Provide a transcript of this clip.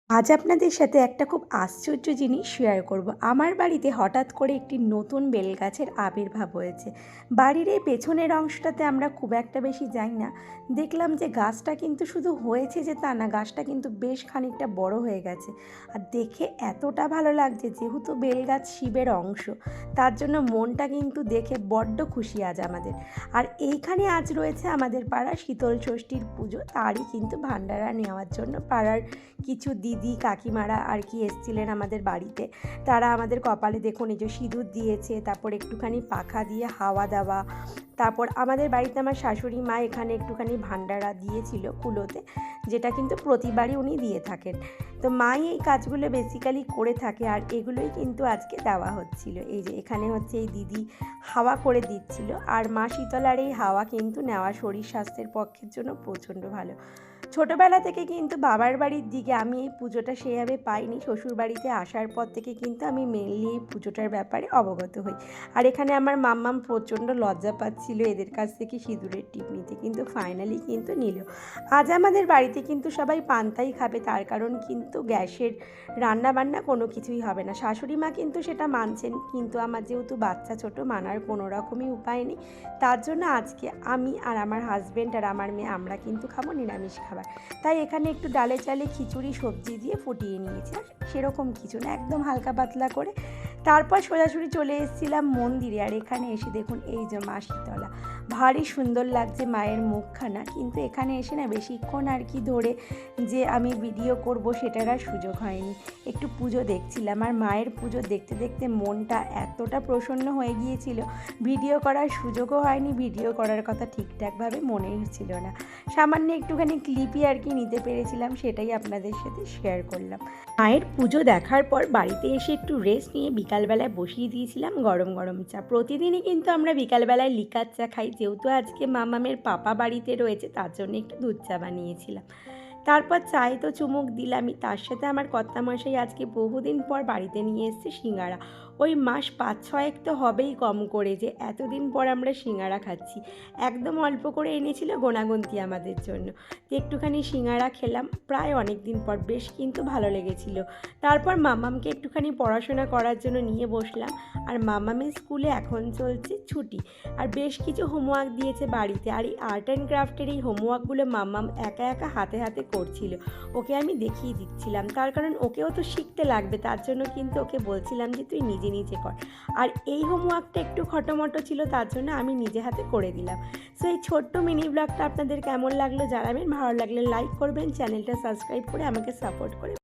আজ আপনাদের সাথে একটা খুব আশ্চর্য জিনিস শেয়ার করব। আমার বাড়িতে হঠাৎ করে একটি নতুন বেল গাছের আবির্ভাব হয়েছে। বাড়ির এই পেছনের অংশটাতে আমরা খুব একটা বেশি যাই না। দেখলাম যে গাছটা কিন্তু শুধু হয়েছে যে তা না, গাছটা কিন্তু বেশ খানিকটা বড় হয়ে গেছে। আর দেখে এতটা ভালো লাগছে, যেহেতু বেল গাছ শিবের অংশ, তার জন্য মনটা কিন্তু দেখে বড্ড খুশি আজ আমাদের। আর এইখানে আজ রয়েছে আমাদের পাড়ার শীতল ষষ্ঠীর পুজো, তারই কিন্তু ভান্ডারা নেওয়ার জন্য পাড়ার কিছু দিদি কাকিমারা আর কি এসেছিলেন আমাদের বাড়িতে। তারা আমাদের কপালে দেখুন এই যে সিঁদুর দিয়েছে, তারপর একটুখানি পাখা দিয়ে হাওয়া দেওয়া, তারপর আমাদের বাড়িতে আমার শাশুড়ি মা এখানে একটুখানি ভান্ডারা দিয়েছিল কুলোতে, যেটা কিন্তু প্রতিবারই উনি দিয়ে থাকেন। তো মাই এই কাজগুলো বেসিক্যালি করে থাকে, আর এগুলোই কিন্তু আজকে দেওয়া হচ্ছিল। এই যে এখানে হচ্ছে এই দিদি হাওয়া করে দিচ্ছিল, আর মা শীতলার এই হাওয়া কিন্তু নেওয়া শরীর স্বাস্থ্যের পক্ষের জন্য প্রচণ্ড ভালো। ছোটোবেলা থেকে কিন্তু বাবার বাড়ির দিকে আমি এই পুজোটা সেভাবে পাইনি, শ্বশুরবাড়িতে আসার পর থেকে কিন্তু আমি মেনলি এই পুজোটার ব্যাপারে অবগত হই। আর এখানে আমার মাম্মাম প্রচণ্ড লজ্জা পাচ্ছিল এদের কাছ থেকে সিঁদুরের টিপ নিতে, কিন্তু ফাইনালি কিন্তু নিল। আজ আমাদের বাড়িতে কিন্তু সবাই পান্তাই খাবে, তার কারণ কিন্তু গ্যাসের রান্না বান্না কোনো কিছুই হবে না। শাশুড়ি মা কিন্তু সেটা মানছেন, কিন্তু আমার যেহেতু বাচ্চা ছোট, মানার কোনো রকমই উপায় নেই। তার জন্য আজকে আমি আর আমার হাজব্যান্ড আর আমার মেয়ে আমরা কিন্তু খাবো নিরামিষ খাবার। তাই এখানে একটু ডালে চালে খিচুড়ি সবজি দিয়ে ফুটিয়ে নিয়েছি, আর সেরকম কিছু না, একদম হালকা পাতলা করে। তারপর সোজাসুজি চলে এসেছিলাম মন্দিরে, আর এখানে এসে দেখুন এই যে মা শীতলা, ভারী সুন্দর লাগছে মায়ের মুখখানা। কিন্তু এখানে এসে না বেশিক্ষণ আর কি ধরে যে আমি ভিডিও করব সেটার আর সুযোগ হয়নি। একটু পুজো দেখছিলাম, আর মায়ের পুজো দেখতে দেখতে মনটা এতটা প্রসন্ন হয়ে গিয়েছিল, ভিডিও করার সুযোগও হয়নি, ভিডিও করার কথা ঠিকঠাকভাবে মনেই ছিল না। সামান্য একটুখানি ক্লিপই আর কি নিতে পেরেছিলাম, সেটাই আপনাদের সাথে শেয়ার করলাম। মায়ের পুজো দেখার পর বাড়িতে এসে একটু রেস্ট নিয়ে বিকালবেলায় বসিয়ে দিয়েছিলাম গরম গরম চা। প্রতিদিনই কিন্তু আমরা বিকালবেলায় লিকার চা খাই, যেহেতু আজকে মামামের পাপা বাড়িতে রয়েছে তার জন্য একটু দুধ চা বানিয়েছিলাম। তারপর চায়ে তো চুমুক দিলামই, তার সাথে আমার কর্তামশাই আজকে বহুদিন পর বাড়িতে নিয়ে এসেছে সিঙ্গারা। ওই মাস 5-6 তো হবেই কম করে যে এতদিন পর আমরা সিঙ্গারা খাচ্ছি। একদম অল্প করে এনেছিল গোনাগুনতি আমাদের জন্য। তো একটুখানি সিঙ্গারা খেলাম প্রায় অনেক দিন পর, বেশ কিন্তু ভালো লেগেছিল। তারপর মামামকে একটুখানি পড়াশোনা করার জন্য নিয়ে বসলাম, আর মামামের স্কুলে এখন চলছে ছুটি, আর বেশ কিছু হোমওয়ার্ক দিয়েছে বাড়িতে। আর এই আর্ট অ্যান্ড ক্রাফটের এই হোমওয়ার্কগুলো মামাম একা একা হাতে হাতে করছিল, ওকে আমি দেখিয়ে দিচ্ছিলাম, তার কারণ ওকেও তো শিখতে লাগবে, তার জন্য কিন্তু ওকে বলছিলাম যে তুই নিজে নিজে কর। আর এই হোমওয়ার্কটা একটু খটোমটো ছিল, তার জন্য আমি নিজে হাতে করে দিলাম। সো এই ছোট্ট মিনি ব্লগটা আপনাদের কেমন লাগলো জানাবেন, ভালো লাগলে লাইক করবেন, চ্যানেলটা সাবস্ক্রাইব করে আমাকে সাপোর্ট করে